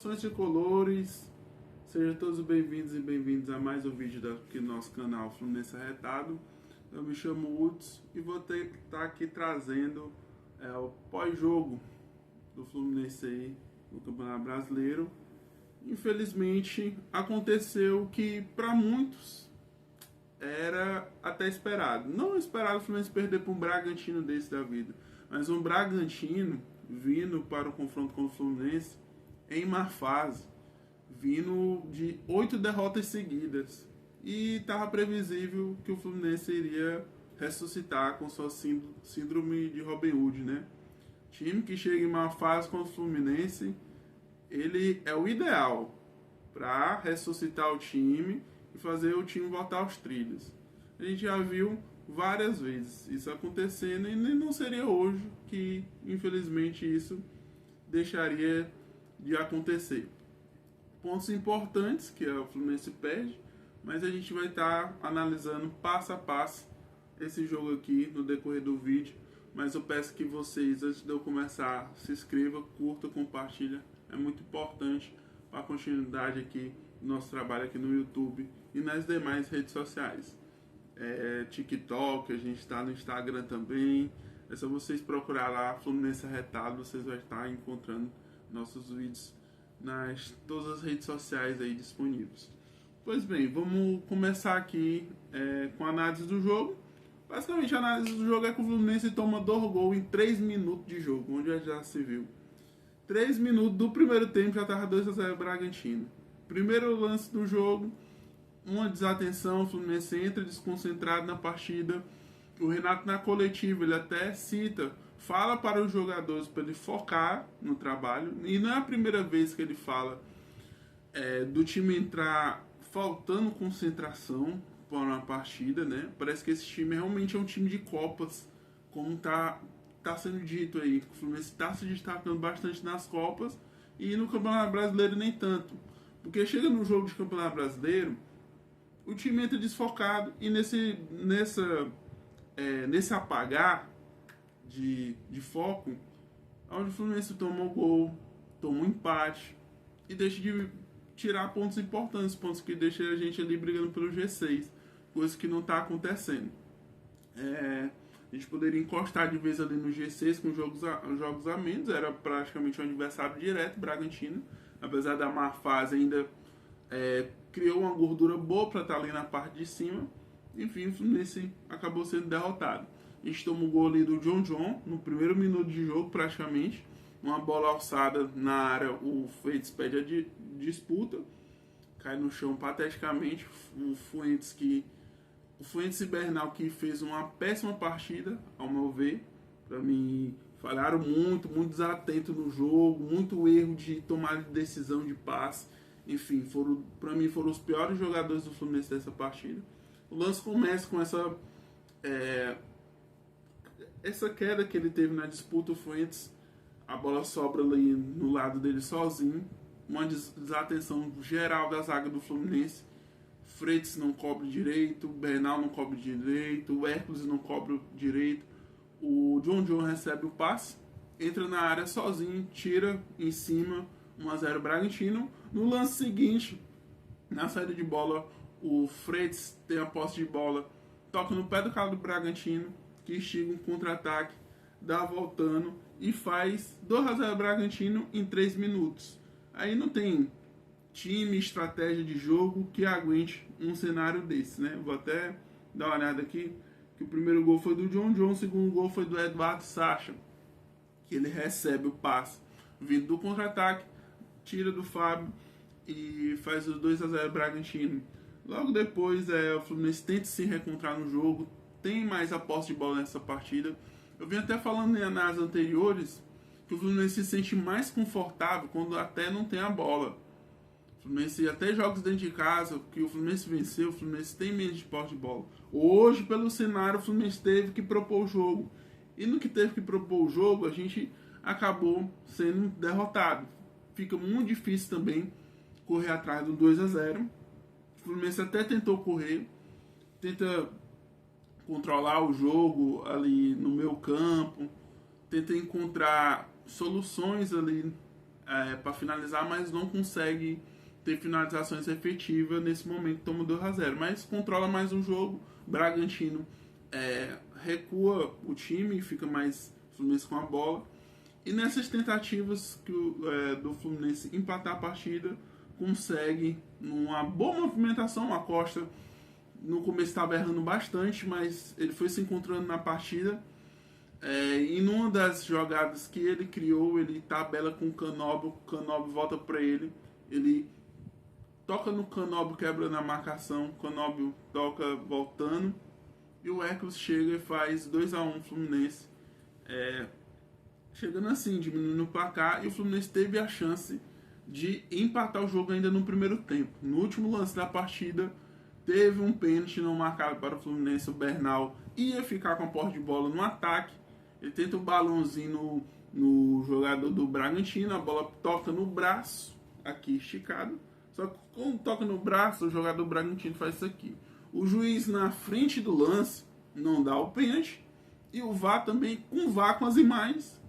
Saudações tricolores, sejam todos bem-vindos e bem-vindos a mais um vídeo aqui no nosso canal Fluminense Arretado. Eu me chamo Uds e vou estar aqui trazendo o pós-jogo do Fluminense aí no Campeonato Brasileiro. Infelizmente aconteceu que para muitos era até esperado. Não esperado o Fluminense perder para um Bragantino desse da vida, mas um Bragantino vindo para o confronto com o Fluminense em má fase, vindo de 8 derrotas seguidas, e estava previsível que o Fluminense iria ressuscitar com sua síndrome de Robin Hood, né? Time que chega em má fase com o Fluminense, ele é o ideal para ressuscitar o time e fazer o time voltar aos trilhos. A gente já viu várias vezes isso acontecendo e não seria hoje que, infelizmente, isso deixaria de acontecer. Pontos importantes que o Fluminense perde, mas a gente vai estar analisando passo a passo esse jogo aqui no decorrer do vídeo. Mas eu peço que vocês, antes de eu começar, se inscreva, curta, compartilha. É muito importante para a continuidade aqui do nosso trabalho aqui no YouTube e nas demais redes sociais. TikTok, a gente está no Instagram também. É só vocês procurar lá Fluminense Arretado, vocês vão estar encontrando nossos vídeos nas todas as redes sociais aí disponíveis. Pois bem, vamos começar aqui com a análise do jogo. Basicamente, a análise do jogo é que o Fluminense toma 2 gols em 3 minutos de jogo, onde já se viu. 3 minutos do primeiro tempo já estava 2-0 Bragantino. Primeiro lance do jogo, uma desatenção, o Fluminense entra desconcentrado na partida. O Renato, na coletiva, ele até cita, fala para os jogadores para ele focar no trabalho, e não é a primeira vez que ele fala do time entrar faltando concentração para uma partida, né? Parece que esse time realmente é um time de Copas, como tá sendo dito aí. O Fluminense está se destacando bastante nas Copas e no Campeonato Brasileiro nem tanto, porque chega no jogo de Campeonato Brasileiro, o time entra desfocado e nesse apagar de foco, onde o Fluminense toma o gol, toma um empate e deixa de tirar pontos importantes, pontos que deixam a gente ali brigando pelo G6, coisa que não está acontecendo. A gente poderia encostar de vez ali no G6 com jogos a menos, era praticamente um adversário direto, Bragantino, apesar da má fase ainda criou uma gordura boa para estar ali na parte de cima. Enfim, o Fluminense acabou sendo derrotado. A gente toma o gol ali do John no primeiro minuto de jogo, praticamente. Uma bola alçada na área, o Freitas pede a disputa, cai no chão pateticamente. O Fuentes e Bernal, que fez uma péssima partida, ao meu ver. Para mim, falharam muito desatento no jogo, muito erro de tomada de decisão de passe. Enfim, para mim foram os piores jogadores do Fluminense dessa partida. O lance começa com essa queda que ele teve na disputa. O Fuentes, a bola sobra ali no lado dele sozinho, uma desatenção geral da zaga do Fluminense. Freitas não cobre direito, Bernal não cobre direito, o Hércules não cobre direito. O John recebe o passe, entra na área sozinho, tira em cima, 1-0 Bragantino. No lance seguinte, na saída de bola, o Freitas tem a posse de bola, toca no pé do cara do Bragantino, que instiga um contra-ataque, dá voltando e faz 2-0 Bragantino em 3 minutos. Aí não tem time, estratégia de jogo que aguente um cenário desse, né? Vou até dar uma olhada aqui, que o primeiro gol foi do John, o segundo gol foi do Eduardo Sacha, que ele recebe o passe vindo do contra-ataque, tira do Fábio e faz os 2-0 Bragantino. Logo depois, o Fluminense tenta se reencontrar no jogo, tem mais a posse de bola nessa partida. Eu vim até falando em análises anteriores que o Fluminense se sente mais confortável quando até não tem a bola. O Fluminense, até jogos dentro de casa, que o Fluminense venceu, o Fluminense tem menos de posse de bola. Hoje, pelo cenário, o Fluminense teve que propor o jogo. E no que teve que propor o jogo, a gente acabou sendo derrotado. Fica muito difícil também correr atrás do 2-0. O Fluminense até tentou correr, tenta controlar o jogo ali no meio campo, tenta encontrar soluções ali para finalizar, mas não consegue ter finalizações efetivas nesse momento, toma 2-0, mas controla mais o jogo. Bragantino recua o time, fica mais Fluminense com a bola, e nessas tentativas do Fluminense empatar a partida, consegue uma boa movimentação. A Costa no começo estava errando bastante, mas ele foi se encontrando na partida. E numa das jogadas que ele criou, ele tabela com o Canóbio volta para ele toca no Canóbio, quebra na marcação, o Canóbio toca voltando, e o Hércules chega e faz 2-1 Fluminense, chegando assim, diminuindo o placar, e o Fluminense teve a chance de empatar o jogo ainda no primeiro tempo. No último lance da partida, teve um pênalti não marcado para o Fluminense. O Bernal ia ficar com a posse de bola no ataque, ele tenta um balãozinho no jogador do Bragantino, a bola toca no braço, aqui esticado, só que quando toca no braço, o jogador do Bragantino faz isso aqui. O juiz na frente do lance não dá o pênalti, e o VAR também, com as imagens,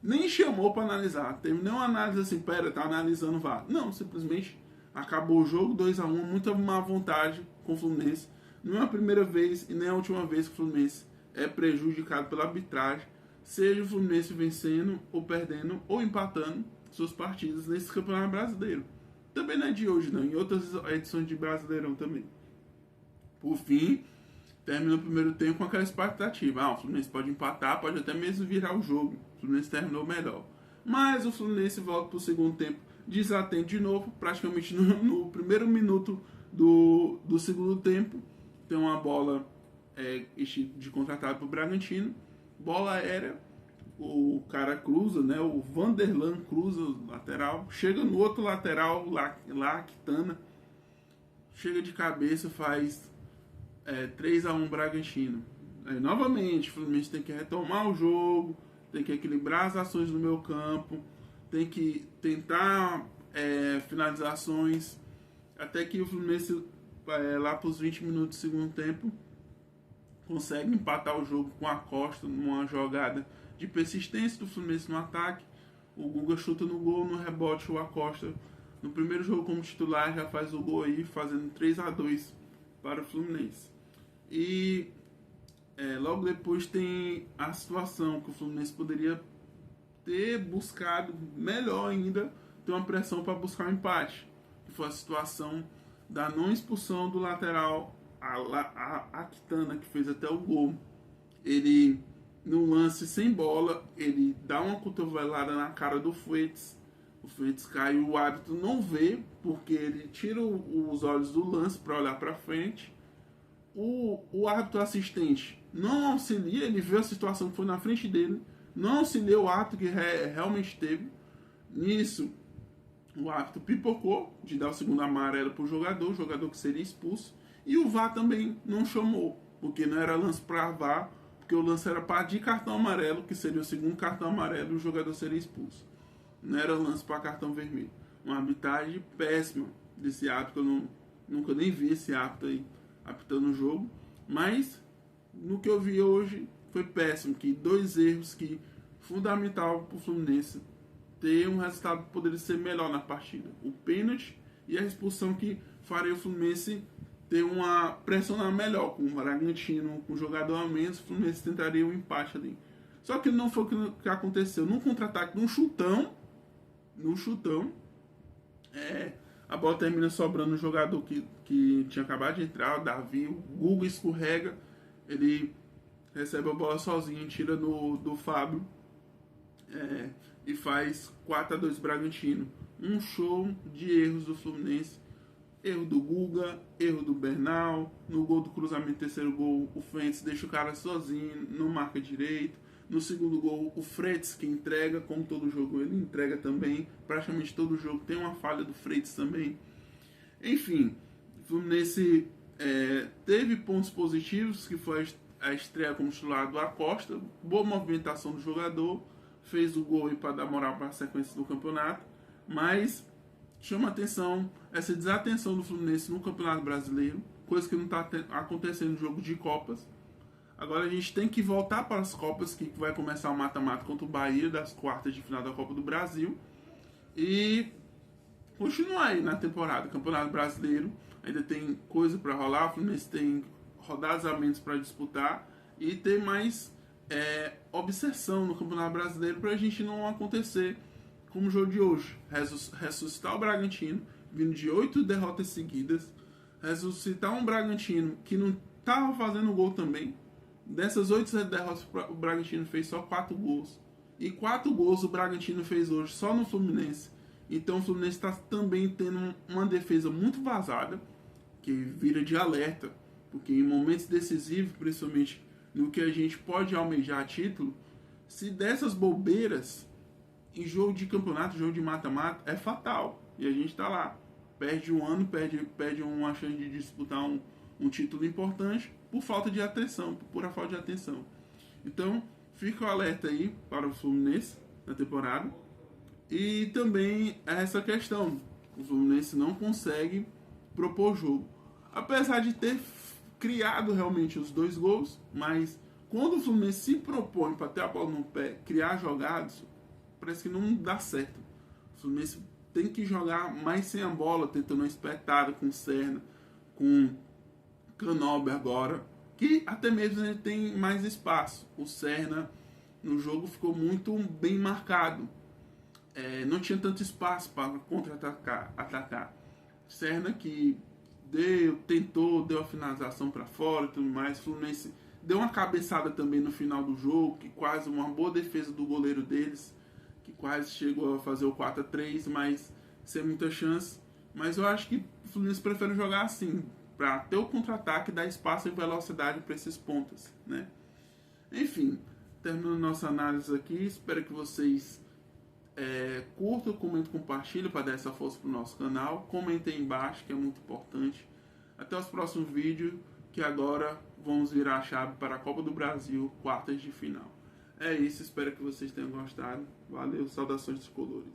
nem chamou para analisar. Teve nenhuma análise assim, pera, tá analisando o VAR. Não, simplesmente acabou o jogo, 2-1, muita má vontade com o Fluminense. Não é a primeira vez e nem a última vez que o Fluminense é prejudicado pela arbitragem, seja o Fluminense vencendo ou perdendo ou empatando suas partidas nesse Campeonato Brasileiro. Também não é de hoje, não, em outras edições de Brasileirão também. Por fim, termina o primeiro tempo com aquela expectativa. O Fluminense pode empatar, pode até mesmo virar o jogo. O Fluminense terminou melhor. Mas o Fluminense volta para o segundo tempo desatento de novo, praticamente no primeiro minuto do segundo tempo. Tem uma bola de contratado para o Bragantino, bola aérea, o cara cruza, né? O Vanderlan cruza o lateral, chega no outro lateral, lá Quitana, chega de cabeça, faz 3-1 Bragantino. Novamente, o Fluminense tem que retomar o jogo, tem que equilibrar as ações no meio campo, tem que tentar finalizações, até que o Fluminense, lá para os 20 minutos do segundo tempo, consegue empatar o jogo com a Costa, numa jogada de persistência do Fluminense no ataque. O Guga chuta no gol, no rebote o Acosta, no primeiro jogo como titular, já faz o gol aí, fazendo 3-2 para o Fluminense. E logo depois tem a situação que o Fluminense poderia ter buscado melhor ainda, ter uma pressão para buscar um empate, que foi a situação da não expulsão do lateral a Quitana, que fez até o gol. Ele, no lance sem bola, ele dá uma cotovelada na cara do Fuentes. O Fuentes cai, o árbitro não vê, porque ele tira os olhos do lance para olhar para frente. O árbitro assistente não auxilia, ele vê a situação que foi na frente dele, não auxilia o árbitro que realmente teve. Nisso, o árbitro pipocou de dar o segundo amarelo para o jogador que seria expulso. E o VAR também não chamou, porque não era lance para VAR, porque o lance era para de cartão amarelo, que seria o segundo cartão amarelo, e o jogador seria expulso. Não era lance para cartão vermelho. Uma arbitragem péssima desse árbitro, eu nunca nem vi esse árbitro aí apitando o jogo, mas no que eu vi hoje foi péssimo, que 2 erros que fundamental para o Fluminense ter um resultado que poderia ser melhor na partida. O pênalti e a expulsão que faria o Fluminense ter uma pressionar melhor com o Bragantino, com o jogador a menos. O Fluminense tentaria um empate ali. Só que não foi o que aconteceu. Num contra-ataque, num chutão, a bola termina sobrando no jogador que tinha acabado de entrar, o Davi. O Guga escorrega, ele recebe a bola sozinho, tira do Fábio, e faz 4-2 Bragantino. Um show de erros do Fluminense. Erro do Guga, erro do Bernal, no gol do cruzamento, terceiro gol, o Fuentes deixa o cara sozinho, não marca direito. No segundo gol, o Freitas que entrega, como todo jogo ele entrega também, praticamente todo jogo tem uma falha do Freitas também. Enfim, o Fluminense teve pontos positivos, que foi a estreia como titular do Acosta, boa movimentação do jogador, fez o gol para dar moral para a sequência do campeonato, mas chama atenção essa desatenção do Fluminense no Campeonato Brasileiro, coisa que não está acontecendo no jogo de Copas. Agora a gente tem que voltar para as Copas, que vai começar o mata-mata contra o Bahia, das quartas de final da Copa do Brasil. e continuar aí na temporada. Campeonato Brasileiro ainda tem coisa para rolar, o Fluminense tem rodadas a menos para disputar e tem mais obsessão no Campeonato Brasileiro para a gente não acontecer como o jogo de hoje. Ressuscitar o Bragantino, vindo de 8 derrotas seguidas, ressuscitar um Bragantino que não estava fazendo gol também. Dessas 8 derrotas, o Bragantino fez só 4 gols. E 4 gols o Bragantino fez hoje só no Fluminense. Então o Fluminense está também tendo uma defesa muito vazada, que vira de alerta, porque em momentos decisivos, principalmente no que a gente pode almejar título, se dessas bobeiras, em jogo de campeonato, jogo de mata-mata, é fatal. E a gente está lá, perde um ano, perde uma chance de disputar um título importante por falta de atenção, por pura falta de atenção. Então, fica o alerta aí para o Fluminense na temporada. E também essa questão, o Fluminense não consegue propor jogo. Apesar de ter criado realmente os 2 gols, mas quando o Fluminense se propõe para ter a bola no pé, criar jogadas, parece que não dá certo. O Fluminense tem que jogar mais sem a bola, tentando uma espetada com o Serna, com Canóbio agora, que até mesmo ele tem mais espaço. O Serna no jogo ficou muito bem marcado. Não tinha tanto espaço para atacar. Serna que tentou, deu a finalização para fora e tudo mais. O Fluminense deu uma cabeçada também no final do jogo, que quase uma boa defesa do goleiro deles, que quase chegou a fazer o 4-3, mas sem muita chance. Mas eu acho que o Fluminense prefere jogar assim, para ter o contra-ataque e dar espaço e velocidade para esses pontas, né? Enfim, terminando nossa análise aqui, espero que vocês curtam, comentem, compartilhem para dar essa força para o nosso canal. Comentem aí embaixo, que é muito importante. Até os próximos vídeos, que agora vamos virar a chave para a Copa do Brasil, quartas de final. É isso, espero que vocês tenham gostado. Valeu, saudações dos colores.